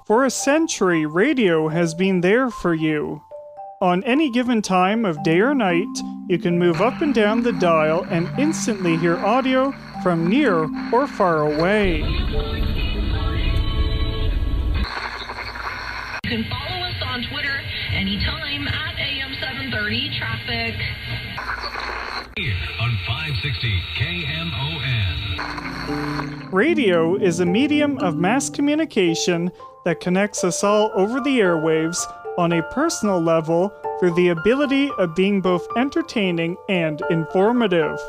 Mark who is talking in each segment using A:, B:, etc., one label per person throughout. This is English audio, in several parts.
A: For a century, radio has been there for you. On any given time of day or night, you can move up and down the dial and instantly hear audio from near or far away.
B: You can follow us on Twitter anytime at AM730 Traffic.
C: Here on 560 KMON.
A: Radio is a medium of mass communication that connects us all over the airwaves on a personal level through the ability of being both entertaining and informative.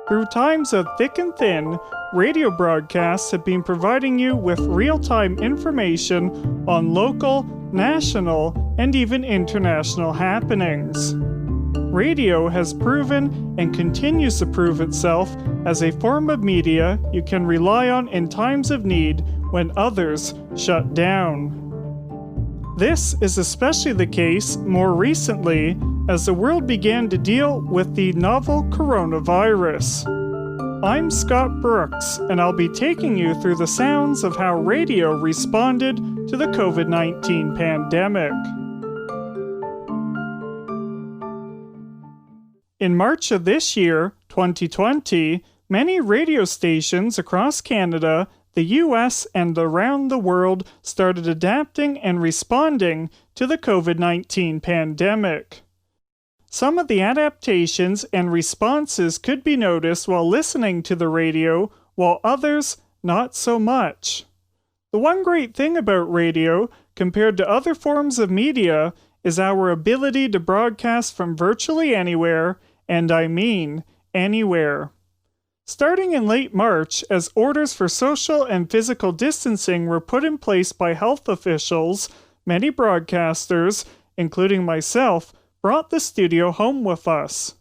A: Through times of thick and thin, radio broadcasts have been providing you with real-time information on local, national, and even international happenings. Radio has proven and continues to prove itself as a form of media you can rely on in times of need when others shut down. This is especially the case more recently as the world began to deal with the novel coronavirus. I'm Scott Brooks, and I'll be taking you through the sounds of how radio responded to the COVID-19 pandemic. In March of this year, 2020, many radio stations across Canada, the US, and around the world started adapting and responding to the COVID-19 pandemic. Some of the adaptations and responses could be noticed while listening to the radio, while others not so much. The one great thing about radio, compared to other forms of media, is our ability to broadcast from virtually anywhere, and I mean anywhere. Starting in late March, as orders for social and physical distancing were put in place by health officials, many broadcasters, including myself, brought the studio home with us.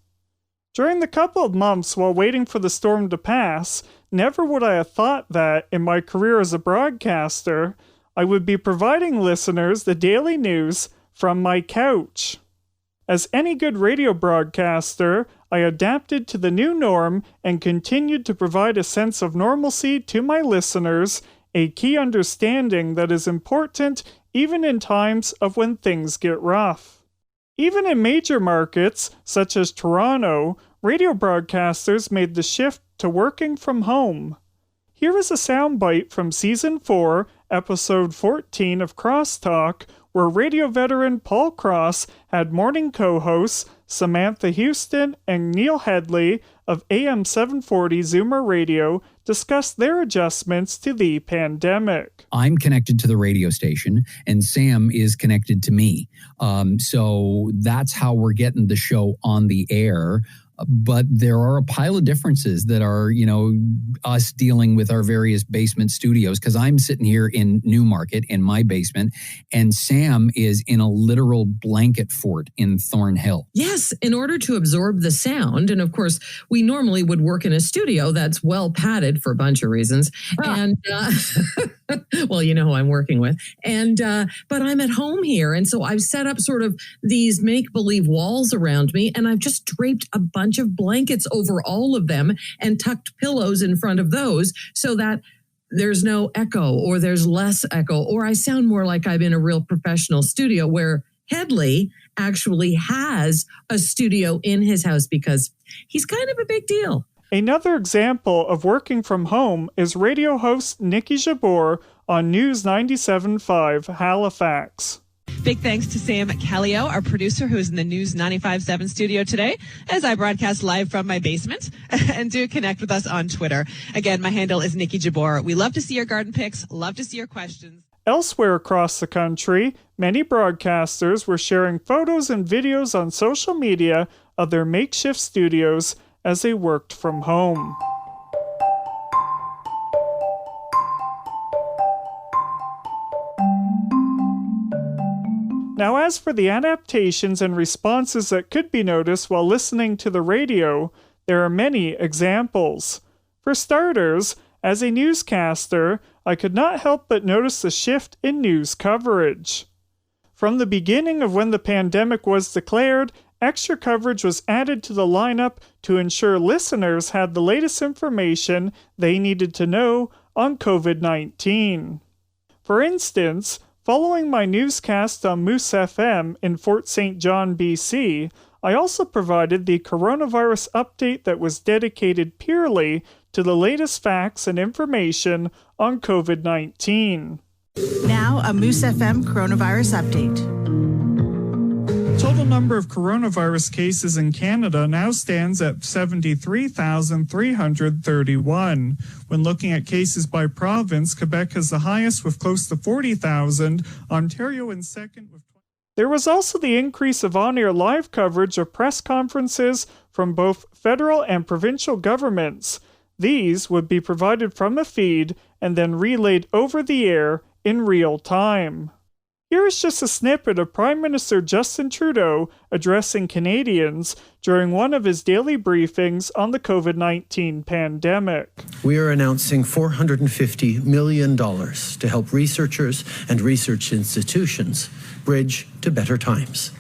A: During the couple of months while waiting for the storm to pass, never would I have thought that, in my career as a broadcaster, I would be providing listeners the daily news from my couch. As any good radio broadcaster, I adapted to the new norm and continued to provide a sense of normalcy to my listeners, a key understanding that is important even in times of when things get rough. Even in major markets, such as Toronto, radio broadcasters made the shift to working from home. Here is a soundbite from Season 4, Episode 14 of Crosstalk, where radio veteran Paul Cross had morning co-hosts Samantha Houston and Neil Headley of AM 740 Zoomer Radio discuss their adjustments to the pandemic.
D: I'm connected to the radio station, and Sam is connected to me. So that's how we're getting the show on the air. But there are a pile of differences that are, us dealing with our various basement studios, because I'm sitting here in Newmarket in my basement, and Sam is in a literal blanket fort in Thornhill.
E: Yes, in order to absorb the sound. And of course, we normally would work in a studio that's well padded for a bunch of reasons. And, well, you know who I'm working with. And, but I'm at home here. And so I've set up sort of these make-believe walls around me, and I've just draped a bunch of blankets over all of them and tucked pillows in front of those so that there's no echo, or there's less echo, or I sound more like I'm in a real professional studio, where Headley actually has a studio in his house because he's kind of a big deal.
A: Another example of working from home is radio host Nikki Jabor on News 97.5 Halifax.
F: Big thanks to Sam Callio, our producer, who is in the News 95.7 studio today, as I broadcast live from my basement. And do connect with us on Twitter. Again, my handle is Nikki Jabor. We love to see your garden pics, love to see your questions.
A: Elsewhere across the country, many broadcasters were sharing photos and videos on social media of their makeshift studios as they worked from home. Now, as for the adaptations and responses that could be noticed while listening to the radio, there are many examples. For starters, as a newscaster, I could not help but notice the shift in news coverage. From the beginning of when the pandemic was declared, extra coverage was added to the lineup to ensure listeners had the latest information they needed to know on COVID-19. For instance, following my newscast on Moose FM in Fort St. John, BC, I also provided the coronavirus update that was dedicated purely to the latest facts and information on COVID-19.
G: Now, a Moose FM coronavirus update.
A: Total number of coronavirus cases in Canada now stands at 73,331. When looking at cases by province, Quebec has the highest with close to 40,000, Ontario in second with 20. There was also the increase of on-air live coverage of press conferences from both federal and provincial governments. These would be provided from a feed and then relayed over the air in real time. Here is just a snippet of Prime Minister Justin Trudeau addressing Canadians during one of his daily briefings on the COVID-19 pandemic.
H: We are announcing $450 million to help researchers and research institutions bridge to better times.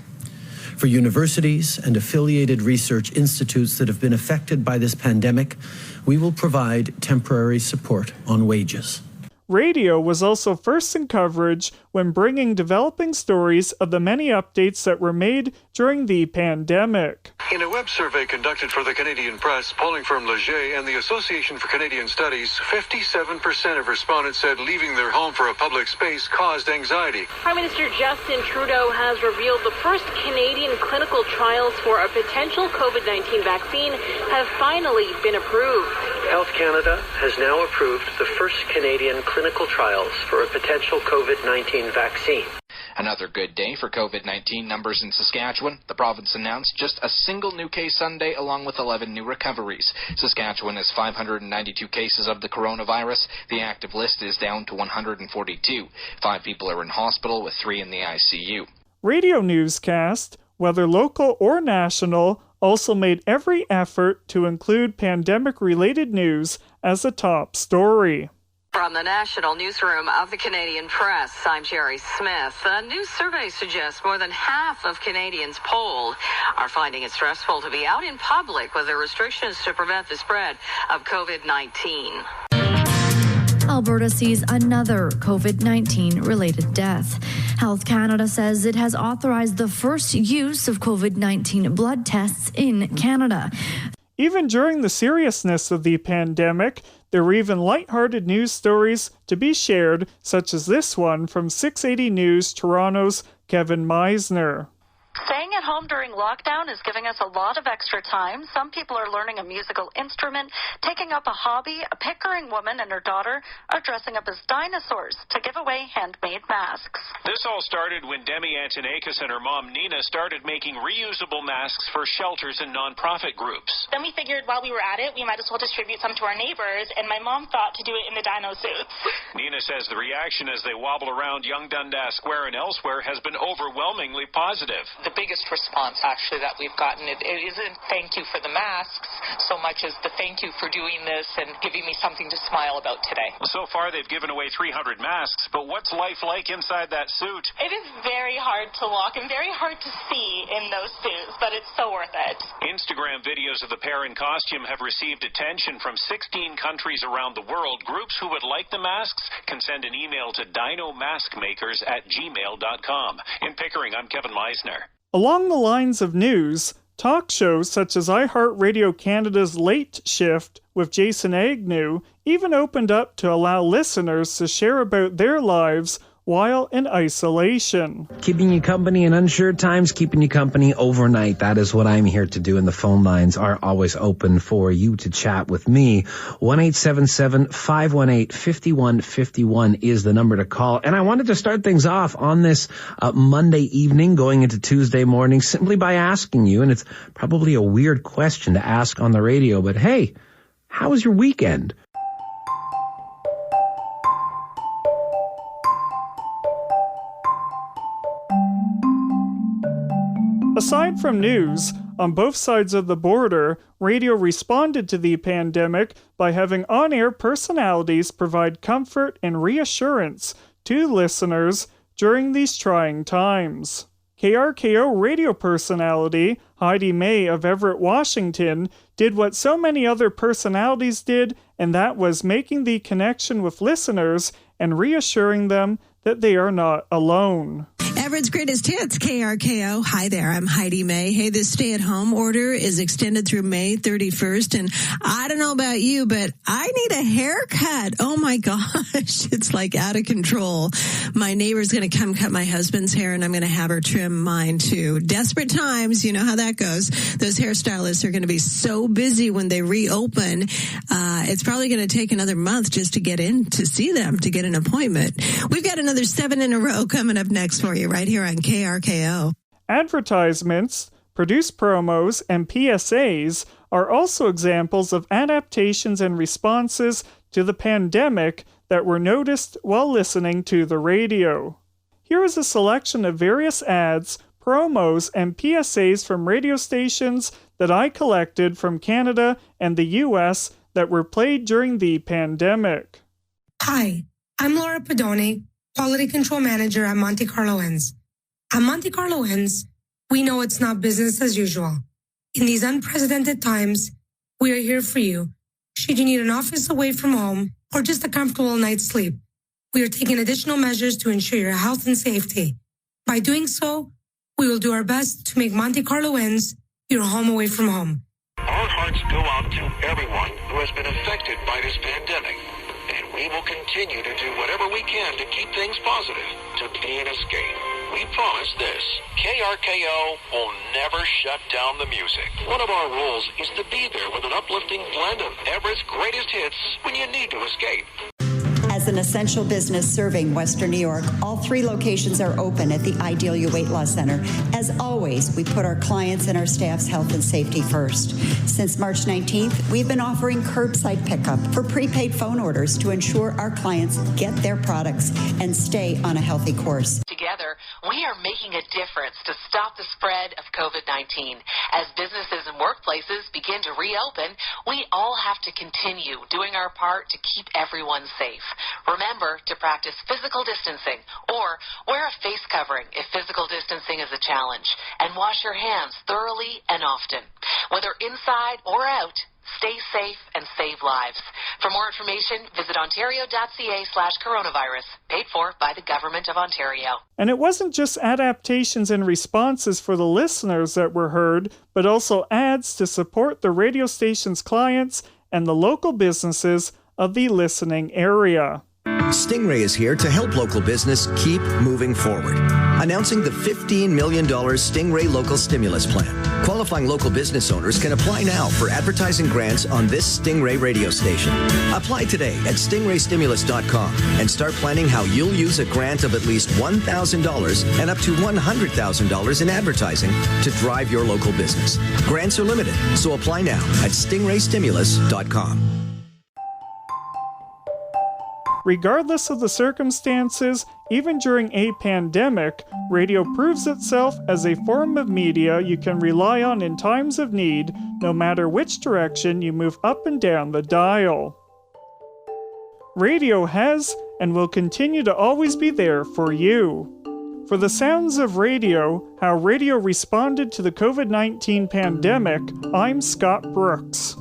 H: For universities and affiliated research institutes that have been affected by this pandemic, we will provide temporary support on wages.
A: Radio was also first in coverage when bringing developing stories of the many updates that were made during the pandemic.
I: In a web survey conducted for the Canadian Press, polling firm Leger and the Association for Canadian Studies, 57% of respondents said leaving their home for a public space caused anxiety.
J: Prime Minister Justin Trudeau has revealed the first Canadian clinical trials for a potential COVID-19 vaccine have finally been approved.
K: Health Canada has now approved the first Canadian clinical trials for a potential COVID-19 vaccine.
L: Another good day for COVID-19 numbers in Saskatchewan. The province announced just a single new case Sunday along with 11 new recoveries. Saskatchewan has 592 cases of the coronavirus. The active list is down to 142. 5 people are in hospital with 3 in the ICU.
A: Radio newscast, whether local or national, also made every effort to include pandemic-related news as a top story.
M: From the National Newsroom of the Canadian Press, I'm Jerry Smith. A new survey suggests more than half of Canadians polled are finding it stressful to be out in public with the restrictions to prevent the spread of COVID-19.
N: Alberta sees another COVID-19 related death. Health Canada says it has authorized the first use of COVID-19 blood tests in Canada.
A: Even during the seriousness of the pandemic, there were even lighthearted news stories to be shared, such as this one from 680 News Toronto's Kevin Meisner.
O: Staying at home during lockdown is giving us a lot of extra time. Some people are learning a musical instrument, taking up a hobby. A Pickering woman and her daughter are dressing up as dinosaurs to give away handmade masks.
P: This all started when Demi Antonakis and her mom Nina started making reusable masks for shelters and nonprofit groups.
Q: Then we figured while we were at it, we might as well distribute some to our neighbors, and my mom thought to do it in the dino suits.
P: Nina says the reaction as they wobble around Young Dundas Square and elsewhere has been overwhelmingly positive.
R: The biggest response actually that we've gotten, it isn't thank you for the masks so much as the thank you for doing this and giving me something to smile about today.
P: So far they've given away 300 masks, but what's life like inside that suit?
Q: It is very hard to walk and very hard to see in those suits, but it's so worth it.
P: Instagram videos of the pair in costume have received attention from 16 countries around the world. Groups who would like the masks can send an email to dinomaskmakers@gmail.com. In Pickering, I'm Kevin Meisner.
A: Along the lines of news, talk shows such as iHeartRadio Canada's Late Shift with Jason Agnew even opened up to allow listeners to share about their lives while in isolation.
S: Keeping you company in unsure times, keeping you company overnight. That is what I'm here to do, and the phone lines are always open for you to chat with me. 1-877-518-5151 is the number to call. And I wanted to start things off on this Monday evening going into Tuesday morning simply by asking you, and it's probably a weird question to ask on the radio, but hey, how was your weekend?
A: Aside from news, on both sides of the border, radio responded to the pandemic by having on-air personalities provide comfort and reassurance to listeners during these trying times. KRKO radio personality Heidi May of Everett, Washington, did what so many other personalities did, and that was making the connection with listeners and reassuring them that they are not alone.
T: Everett's Greatest Hits, KRKO. Hi there, I'm Heidi May. Hey, this stay-at-home order is extended through May 31st, and I don't know about you, but I need a haircut. Oh my gosh, it's like out of control. My neighbor's going to come cut my husband's hair, and I'm going to have her trim mine too. Desperate times, you know how that goes. Those hairstylists are going to be so busy when they reopen. It's probably going to take another month just to get in to see them, to get an appointment. We've got another 7 in a row coming up next for you right here on KRKO.
A: Advertisements, produced promos, and PSAs are also examples of adaptations and responses to the pandemic that were noticed while listening to the radio. Here is a selection of various ads, promos, and PSAs from radio stations that I collected from Canada and the US that were played during the pandemic.
U: Hi, I'm Laura Pedone, Quality Control Manager at Monte Carlo Inns. At Monte Carlo Inns, we know it's not business as usual. In these unprecedented times, we are here for you. Should you need an office away from home or just a comfortable night's sleep, we are taking additional measures to ensure your health and safety. By doing so, we will do our best to make Monte Carlo Inns your home away from home.
V: Our hearts go out to everyone who has been affected by this pandemic, and we will continue to do whatever we can to keep things positive, to be an escape. We promise this: KRKO will never shut down the music. One of our rules is to be there with an uplifting blend of Everett's greatest hits when you need to escape.
W: As an essential business serving Western New York, all 3 locations are open at the Ideal You Weight Loss Center. As always, we put our clients and our staff's health and safety first. Since March 19th, we've been offering curbside pickup for prepaid phone orders to ensure our clients get their products and stay on a healthy course.
M: Together, we are making a difference to stop the spread of COVID-19. As businesses and workplaces begin to reopen, we all have to continue doing our part to keep everyone safe. Remember to practice physical distancing or wear a face covering if physical distancing is a challenge, and wash your hands thoroughly and often. Whether inside or out, stay safe and save lives. For more information, visit ontario.ca/coronavirus, paid for by the Government of Ontario.
A: And it wasn't just adaptations and responses for the listeners that were heard, but also ads to support the radio station's clients and the local businesses of the listening area.
X: Stingray is here to help local business keep moving forward. Announcing the $15 million Stingray Local Stimulus Plan. Qualifying local business owners can apply now for advertising grants on this Stingray radio station. Apply today at stingraystimulus.com and start planning how you'll use a grant of at least $1,000 and up to $100,000 in advertising to drive your local business. Grants are limited, so apply now at stingraystimulus.com.
A: Regardless of the circumstances, even during a pandemic, radio proves itself as a form of media you can rely on in times of need, no matter which direction you move up and down the dial. Radio has and will continue to always be there for you. For the sounds of radio, how radio responded to the COVID-19 pandemic, I'm Scott Brooks.